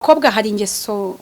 Abakobwa hari ingeso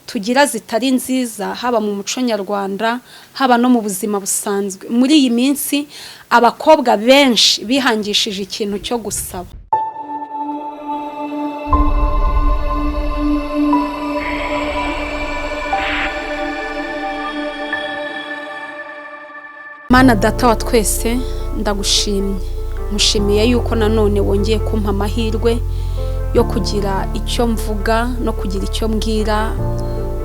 tugira zitari nziza haba mu muco nyarwanda haba no mu buzima busanzwe. Muri iyi minsi abakobwa benshi bihangishije ikintu cyo gusaba. Mana data wa twese ndagushimye. Mushimiye yuko nanone wongeye kumpa amahirwe yo kugira icyo mvuga no kugira icyo mbwira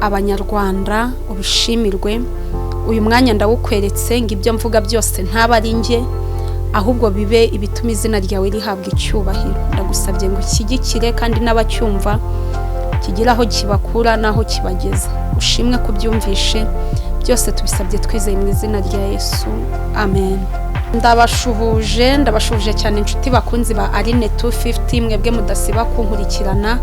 abanyarwanda. Ubishimirwe. Uyu mwanya ndawukweretse ngo ibyo mvuga byose ntaba ari nge ahubwo bibe ibituma izina ryawe rihabwa icyubahiro. Ndagusabye ngo ukigikire kandi n'abacyumva kigira aho kibakura naho kibageza. Ushimwe kubyumvishe byose tubisabye twizeye mu izina rya Yesu. Amen. Ndabashuhuje cyane inshuti bakunzi ba Arine 250 mwebwe mudasiba kunkurikirana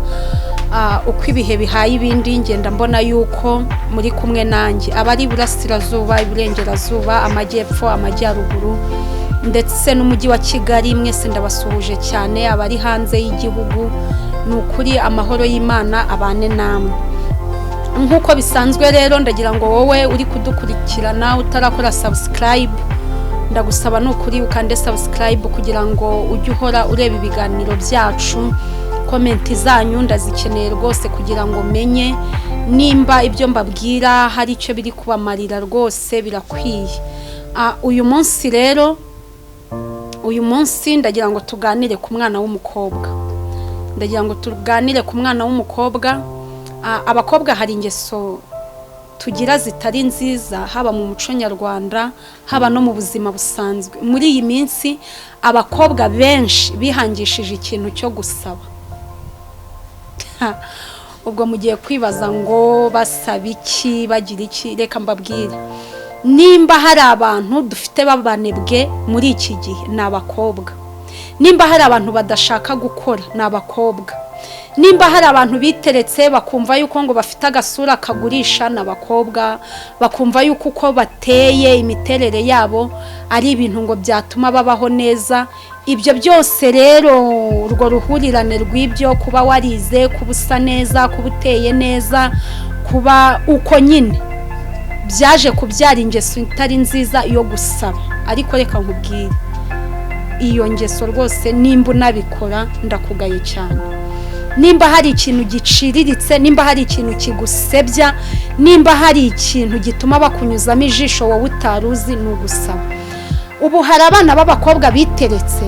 uko ibihe bihaye ibindi ngenda mbona yuko muri kumwe nanjye abari burasirazuba iburengerazuba amajyepfo amajyaruguru ndetse n'umujyi wa Kigali mwese ndabasuhuje cyane abari hanze y'igihugu n'ukuri amahoro y'Imana abane namwe. Nkuko bisanzwe rero ndagira ngo wowe uri kudukurikirana utarakora subscribe ndagusaba nukuri ukande subscribe kugira ngo ujye uhora ureba ibiganiro byacu. Comment zanyu ndazikeneye rwose kugira ngo menye nimba ibyo mbabwira hari icyo biri kubamarira rwose birakwiye. Uyu munsi ndagira ngo tuganire ku mwana w'umukobwa. Abakobwa hari ingeso tugira zitari nziza haba mu muco nyarwanda haba no mu buzima busanzwe. Muri iyi minsi abakobwa benshi bihangishije ikintu cyo gusaba. Ubwo mugiye kwibaza ngo basaba iki bagira iki. Reka mbabwire, nimba hari abantu dufite babanebwe muri iki gihe ni abakobwa. Nimba hari abantu badashaka gukora ni abakobwa. Nimba hari abantu biteretse bakumva yuko ngo bafite agasura kagurisha n'abakobwa, bakumva yuko uko bateye imiterere yabo ari ibintu ngo byatuma babaho neza. Ibyo byose rero urwo ruhurirane rw'ibyo kuba warize kubusa neza kubuteye neza kuba uko nyine byaje kubyara ingeso itari nziza yo gusaba. Ariko reka nkubwire iyo ngeso rwose nimba unabikora ndakugaye cyane. Nimba hari ikintu giciriritse, nimba hari ikintu kigusebya, nimba hari ikintu gituma bakunyuzamo ijisho wowe utaruzi ni ugusaba. Ubu hari abana b'abakobwa biteretse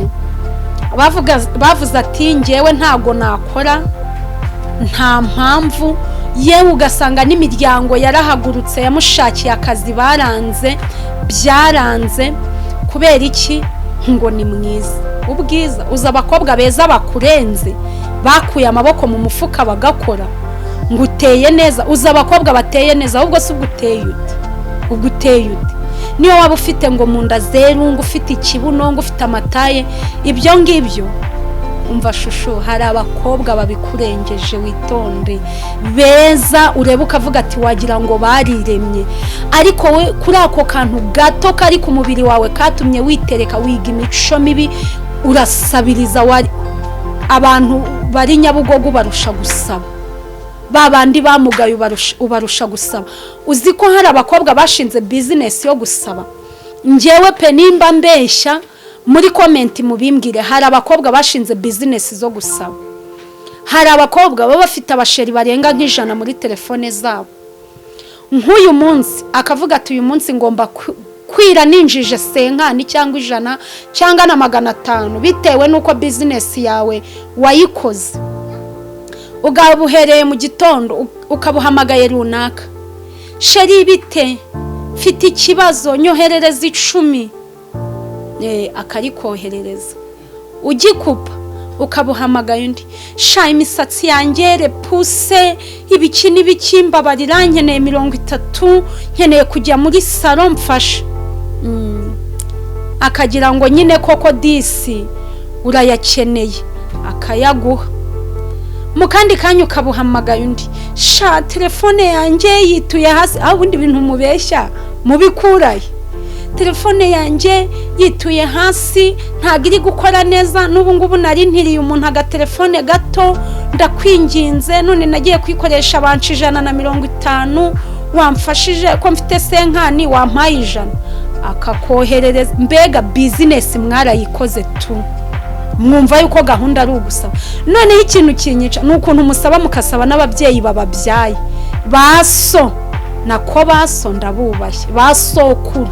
bavuze ati ngewe ntago nakora nta mpamvu, yewe ugasanga n'imiryango yarahagurutse yamushakiye akazi byaranze kubera iki ngo ni mwiza. Ubwiza uza abakobwa beza bakurenze bakuye amaboko mu mufuka bagakora ngo uteye neza. Uza abakobwa bateye neza ahubwo se ubuteye ute niyo waba ufite ngo munda zeru ngo ufite ikibuno ngo ufite amataye ibyo ngibyo umva shusho hari abakobwa babikurengeje. Witonde beza urebe ukavuga ati wagira ngo bariremye, ariko we kuri ako kantu gato kari ku mubiri wawe katumye witereka wiga imico mibi urasabiriza. Abantu bari Nyabugogo barusha gusaba, babandi bamugaye ubarusha gusaba. Uzi ko hari abakobwa bashinze business yo gusaba? Ngewe pe nimba mbeshya muri comment mubimbwire. Hari abakobwa bashinze business zo gusaba. Hari abakobwa baba bafite abasheri barenga nk'ijana muri telefone zabo. Nk'uyu munsi akavuga ati uyu munsi ngomba kwira ninjije senkani cyangwa ijana cyangwa na 500 bitewe nuko business yawe wayikoze. Ugabuhereye mu gitondo ukabuhamagaye runaka, sheri bite mfite ikibazo nyoherereza 10 akarikoherereza. Ugikupa ukabuhamagaye undi, sha imisatsi yangere puse ibiki n'ibikimba bariranye 30 nkeneye kujya muri salon mfasha. Akagira ngo nyine koko disi urayakeneye akayaguha. Mukandi kanyu ukabuhamagaye undi, sha telefone yanjye yituye hasi. Ubundi bintu mubeshya mubikuraye. Telefone yanjye yituye hasi ntagiri gukora neza. N'ubu ngubu nari ntiriye umuntu aga telefone gato ndakwinginze none nagiye kwikoresha abanci 150 wamfashije ko mfite senkani wampaye 100 akakoherereza mbega business mwarayikoze tu mwumva yuko gahunda ari ugusaba none ikintu kinyica nukuntu musaba mukasaba n'ababyeyi bababyaye baso nako baso ndabubashye basokuru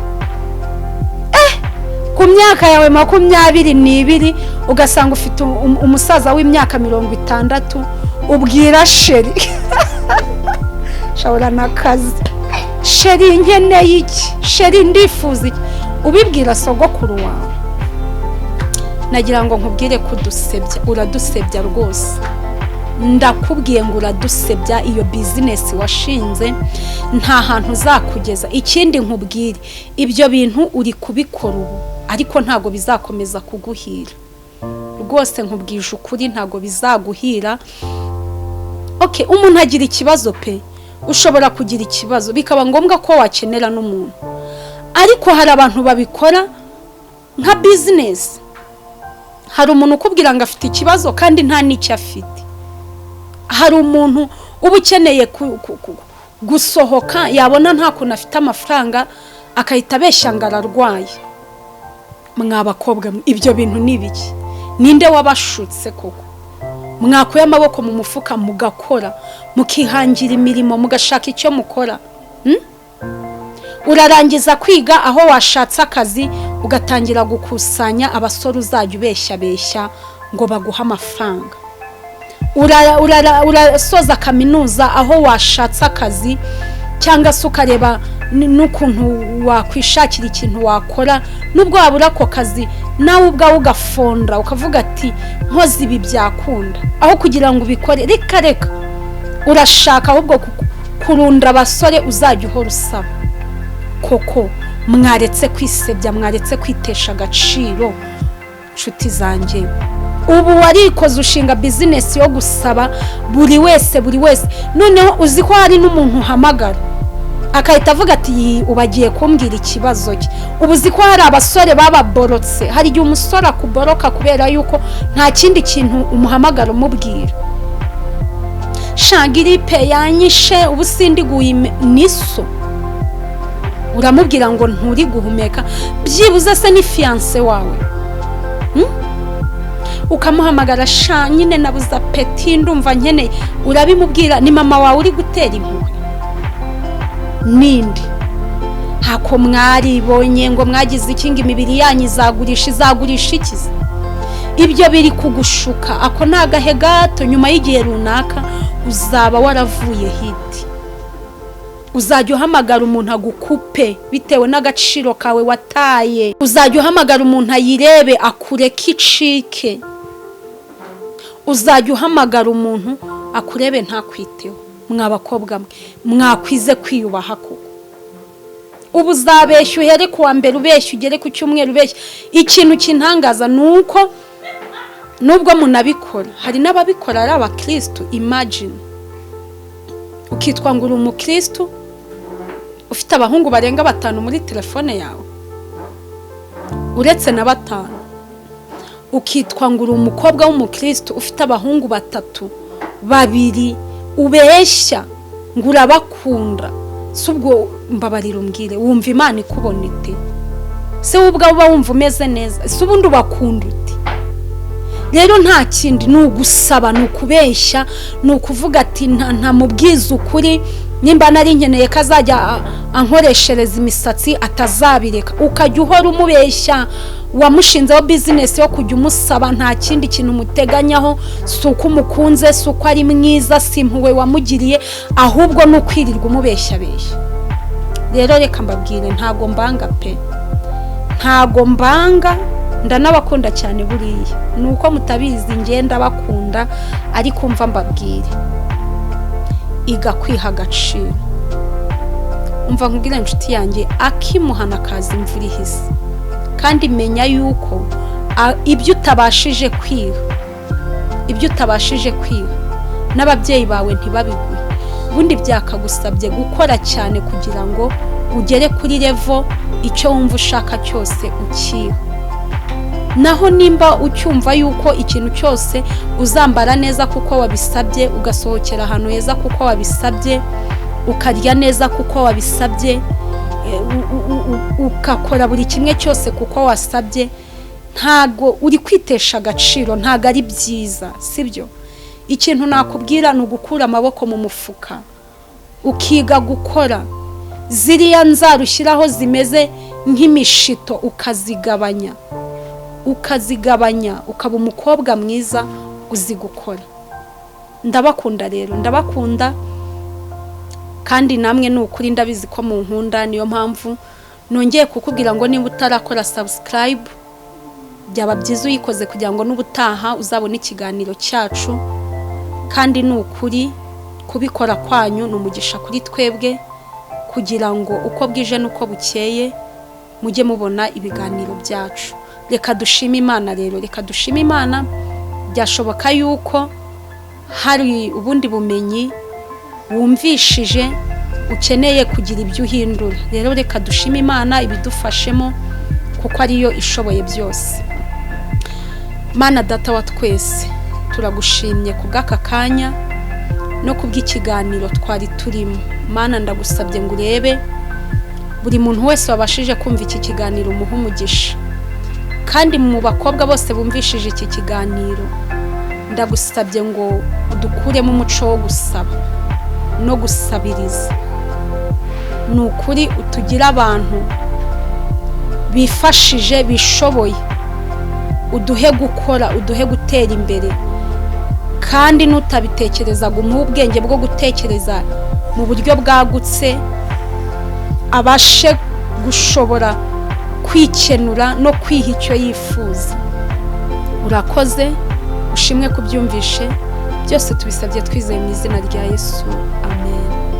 ku myaka yawe 22 ugasanga ufite umusaza w'imyaka 60 ubwira sheri shawura nakazi sheri nkeneye iki sheri ndifuza iki ubibwira sogokuru wawe nagira ngo nkubwire kudusebya uradusebya rwose ndakubwiye ngo uradusebya iyo business washinze nta hantu uzakugeza ikindi nkubwire ibyo bintu uri kubikora ubu ariko ntago bizakomeza kuguhira rwose nkubwije ukuri ntago bizaguhira okay umuntu agira ikibazo pe ushobora kugira ikibazo bikaba ngombwa ko wakenera n'umuntu ariko hari abantu babikora nka business hari umuntu ukubwira ngo afite ikibazo kandi nta n'icyo afite hari umuntu uba ukeneye gusohoka yabona nta kuntu afite amafaranga akahita abeshya ngo ararwaye mwabakobwa ibyo bintu nibiki ninde wabashutse koko mwakuye amaboko mu mufuka mugakora mukihangira imirimo mugashaka icyo mukora urarangiza kwiga aho washatse akazi ugatangira gukusanya abasore uzajya ubeshya ngo baguha amafaranga urasoza kaminuza aho washatse akazi cyangwa se ukareba n'ukuntu wakwishakira ikintu wakora nubwo wabura ako kazi nawe ubwawe ugafonda ukavuga ati nkoze ibi byakunda aho kugira ngo ubikore reka urashaka ahubwo kurunda abasore uzajya uhora usaba koko mwaretse kwisebya mwaretse kwitesha agaciro nshuti zanjye ubu warikoze ushinga business yo gusaba buri wese noneho uzi ko hari n'umuntu uhamagara akahita avuga ati ubagiye kumbwira ikibazo cye ubuzi ko hari abasore bababorotse hari igihe umusore akuboroka kubera yuko nta kindi kintu umuhamagara umubwira shangiripe yanyishe ubusindi niso uramubwira ngo nturi guhumeka byibuze se ni fiance wawe ukamuhamagara sha nyine nabuza peti ndumva nkeneye urabimubwira ni mama wawe uri gutera impuhwe nindi hako mwaribonye ngo mwagize ikinga imibiri yanyu izagurisha ikiza ibyo biri kugushuka ako nagahe gato nyuma y'igihe runaka uzaba waravuye hiti uzajya uhamagara umuntu agukupe bitewe n'agaciro kawe wataye uzajya uhamagara umuntu ayirebe akureke icike uzajya uhamagara umuntu akurebe ntakwiteho mwabakobwa mwakwize kwiyubaha koko ubu uzabeshya uhere kuwa mbere ubeshya ugere ku cyumweru ubeshya ikintu kintangaza nuko nubwo munabikora hari n'ababikora ari abakristo imagine ukitwa ngo uri umukristo ufite abahungu barenga 5 muri telefone yawe uretse na 5 ukitwa ngo uri umukobwa w'umukristo ufite abahungu 3 2 ubeshya ngo urabakunda subwo mbabarira umbwire wumva Imana ikubona ite se ubwa uba wumva umeze neza se ubundi ubakunda uti rero nta kindi nugusaba nukubeshya nukuvuga ati nta mubwiza ukuri nimba nari nkeneye kazajya ankoreshereza imisatsi atazabireka ukajya uhora umubeshya wamushinzeho business yo kujya umusaba nta kindi kintu muteganyaho suko umukunze suko ari mwiza simpuwe wamugiriye ahubwo nukwirirwa umubeshya rero reka mbabwire ntago mbanga pe ntago mbanga ndanabakunda cyane buriya nuko mutabizi ngenda bakunda ariko mva mbabwire iga kwiha agaciro umva nkubwira inshuti yanjye akimuhana kazi imvura ihise kandi menya yuko ibyo utabashije kwiha n'ababyeyi bawe ntibabiguhe ubundi byakagusabye gukora cyane kugira ngo ugere kuri level icyo wumva ushaka cyose ukiha naho nimba ucyumva yuko ikintu cyose uzambara neza kuko wabisabye, ugasohokera ahantu heza kuko wabisabye, ukarya neza kuko wabisabye, ukakora buri kimwe cyose kuko wasabye, ntago uri kwitesha agaciro, ntago ari byiza, sibyo? Ikintu nakubwira ni ugukura amaboko mu mufuka, ukiga gukora ziriya nzarushyiraho zimeze nk'imishito, ukazigabanya ukaba umukobwa mwiza uzi gukora. Ndabakunda rero, ndabakunda kandi namwe ni ukuri ndabizi ko mu nkunda, niyo mpamvu nongeye kukubwira ngo niba utarakora subscribe byaba byiza uyikoze kugira ngo n'ubutaha uzabone ikiganiro cyacu. Kandi ni ukuri kubikora kwanyu ni umugisha kuri twebwe, kugira ngo uko bwije n'uko bukeye mujye mubona ibiganiro byacu. Reka dushime Imana rero, reka dushime Imana. Byashoboka yuko hari ubundi bumenyi wumvishije ukeneye kugira ibyo uhindura, rero reka dushime Imana ibidufashemo kuko ariyo ishoboye byose. Mana data wa twese, turagushimye kubw'aka kanya no kubw'ikiganiro twari turimo. Mana ndagusabye ngo urebe buri muntu wese wabashije kumva iki kiganiro, umuhe umugisha. Kandi mu bakobwa bose bumvishije iki kiganiro, ndagusabye ngo udukuremo umuco wo gusaba no gusabiriza. Ni ukuri utugira abantu bifashije, bishoboye, uduhe gukora, uduhe gutera imbere. Kandi nutabitekerezaga umuhe ubwenge bwo gutekereza mu buryo bwagutse, abashe gushobora kwikenura no kwiha icyo yifuza. Urakoze, ushimwe kubyumvishe byose, tubisabye twizeye mu izina rya Yesu, amen.